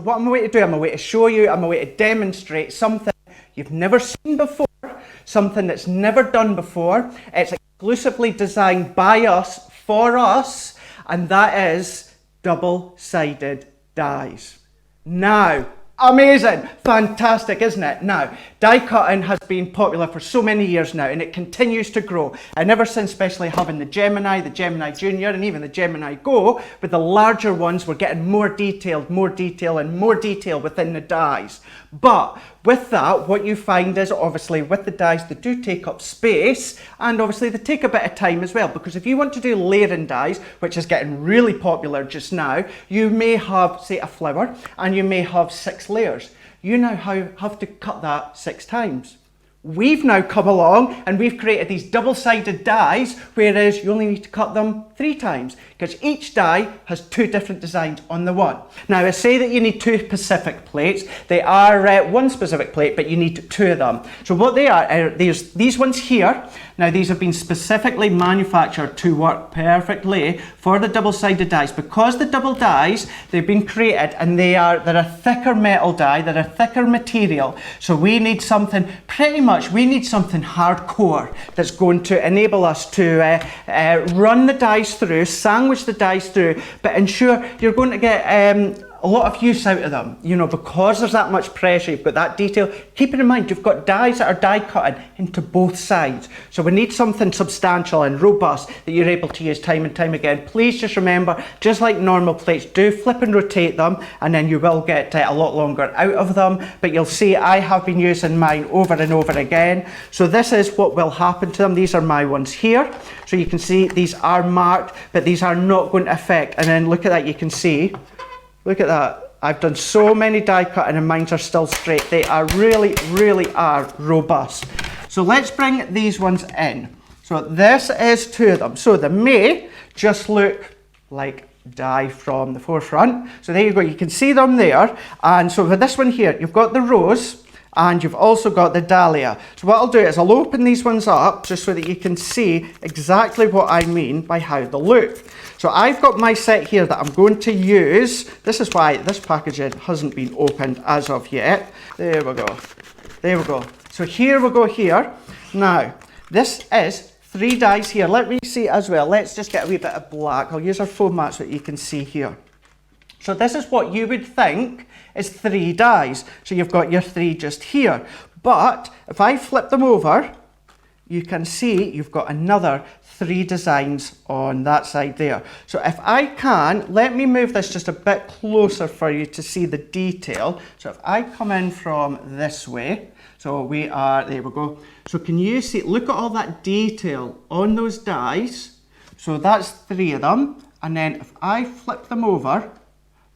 what I'm going to do, I'm going to show you, I'm going to demonstrate something you've never seen before, something that's never done before. It's exclusively designed by us, for us, and that is double-sided dies. Now, amazing, fantastic, isn't it? Now, die cutting has been popular for so many years now, and it continues to grow. And ever since, especially having the Gemini Junior, and even the Gemini Go, but the larger ones, we're getting more detail, and more detail within the dies. But with that, what you find is, obviously, with the dies, they do take up space, and obviously they take a bit of time as well, because if you want to do layering dies, which is getting really popular just now, you may have, say, a flower, and you may have 6 layers. You now have to cut that 6 times. We've now come along and we've created these double-sided dies, whereas you only need to cut them 3 times, because each die has 2 different designs on the one. Now, I say that you need 2 specific plates. They are 1 specific plate, but you need 2 of them. So what they are these ones here. Now, these have been specifically manufactured to work perfectly for the double-sided dies. Because the double dies, they've been created, and they're a thicker metal die, they're a thicker material. So we need something, pretty much, we need something hardcore that's going to enable us to run the dies through, sandwich the dies through, but ensure you're going to get a lot of use out of them, you know, because there's that much pressure, you've got that detail. Keep in mind, you've got dies that are die cutting into both sides. So we need something substantial and robust that you're able to use time and time again. Please just remember, just like normal plates, do flip and rotate them, and then you will get a lot longer out of them. But you'll see I have been using mine over and over again. So this is what will happen to them. These are my ones here. So you can see these are marked, but these are not going to affect. And then look at that, you can see, look at that. I've done so many die cutting and mine are still straight. They are really are robust. So let's bring these ones in. So this is 2 of them. So they may just look like die from the forefront. So there you go, you can see them there. And so for this one here, you've got the rose, and you've also got the dahlia. So what I'll do is I'll open these ones up just so that you can see exactly what I mean by how they look. So I've got my set here that I'm going to use. This is why this packaging hasn't been opened as of yet. There we go. There we go. So here we go here. Now, this is 3 dies here. Let me see as well. Let's just get a wee bit of black. I'll use our foam mat so that you can see here. So this is what you would think is 3 dies. So you've got your 3 just here. But if I flip them over, you can see you've got another 3 designs on that side there. So if I can, let me move this just a bit closer for you to see the detail. So if I come in from this way, so we are, there we go. So can you see, look at all that detail on those dies. So that's 3 of them. And then if I flip them over,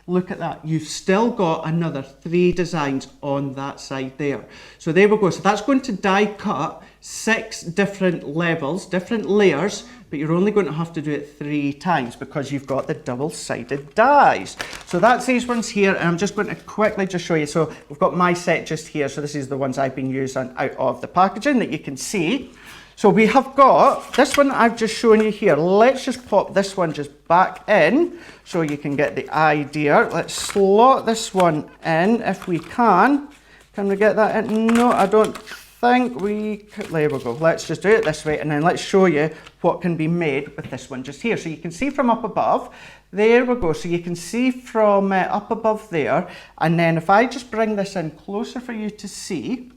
look at that. You've still got another 3 designs on that side there. So there we go. So that's going to die cut 6 different levels, different layers, but you're only going to have to do it 3 times because you've got the double-sided dies. So that's these ones here, and I'm just going to quickly just show you. So we've got my set just here. So this is the ones I've been using out of the packaging that you can see. So we have got this one I've just shown you here. Let's just pop this one just back in so you can get the idea. Let's slot this one in if we can. Can we get that in? No, I don't think we could. There we go. Let's just do it this way, and then let's show you what can be made with this one just here. So you can see from up above. There we go. So you can see from up above there. And then if I just bring this in closer for you to see,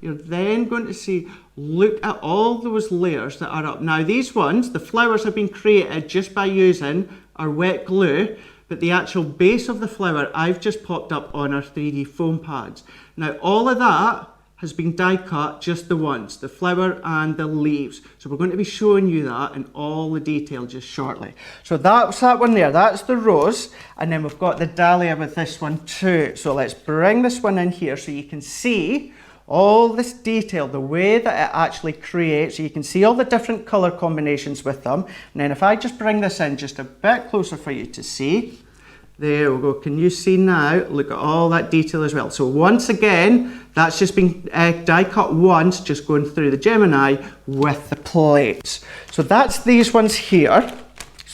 you're then going to see, look at all those layers that are up. Now these ones, the flowers have been created just by using our wet glue, but the actual base of the flower I've just popped up on our 3D foam pads. Now all of that has been die cut just the once, the flower and the leaves. So we're going to be showing you that in all the detail just shortly. So that's that one there, that's the rose, and then we've got the dahlia with this one too. So let's bring this one in here so you can see all this detail, the way that it actually creates. So you can see all the different color combinations with them. And then if I just bring this in just a bit closer for you to see, there we go. Can you see now? Look at all that detail as well. So once again, that's just been die cut once, just going through the Gemini with the plates. So that's these ones here.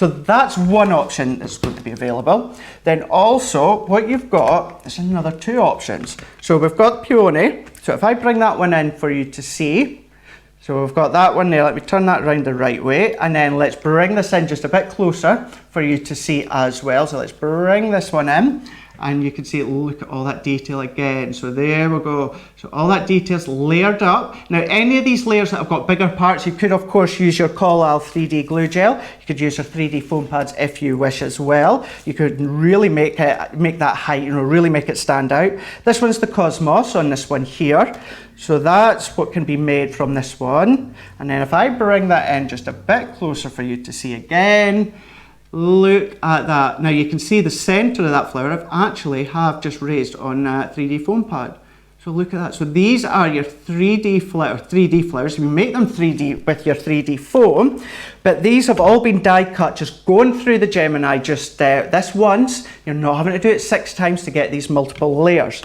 So that's one option that's going to be available. Then also what you've got is another two options. So we've got peony. So if I bring that one in for you to see, so we've got that one there. Let me turn that around the right way, and then let's bring this in just a bit closer for you to see as well. So let's bring this one in, and you can see, look at all that detail again. So there we go. So all that detail's layered up. Now any of these layers that have got bigger parts, you could of course use your Collal 3D glue gel. You could use your 3D foam pads if you wish as well. You could really make that height, really make it stand out. This one's the Cosmos on this one here. So that's what can be made from this one. And then if I bring that in just a bit closer for you to see again, look at that. Now you can see the center of that flower I've actually just raised on a 3D foam pad. So look at that. So these are your 3D flowers. You make them 3D with your 3D foam, but these have all been die cut, just going through the Gemini just this once. You're not having to do it 6 times to get these multiple layers.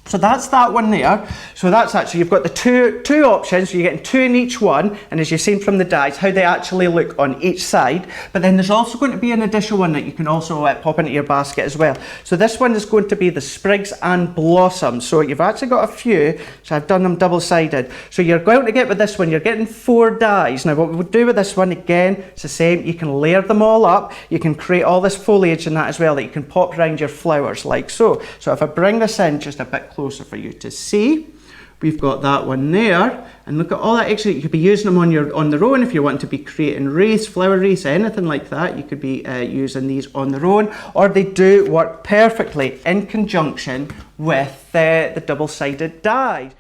So that's that one there. So that's actually, you've got the two options, so you're getting 2 in each one, and as you've seen from the dies, how they actually look on each side. But then there's also going to be an additional one that you can also pop into your basket as well. So this one is going to be the Sprigs and Blossom. So you've actually got a few, so I've done them double-sided. So you're going to get with this one, you're getting 4 dies. Now what we would do with this one, again, it's the same. You can layer them all up. You can create all this foliage in that as well that you can pop around your flowers like so. So if I bring this in just a bit closer for you to see, we've got that one there, and look at all that extra. You could be using them on their own if you want to be creating wreaths, flower wreaths, anything like that. You could be using these on their own, or they do work perfectly in conjunction with the double-sided die.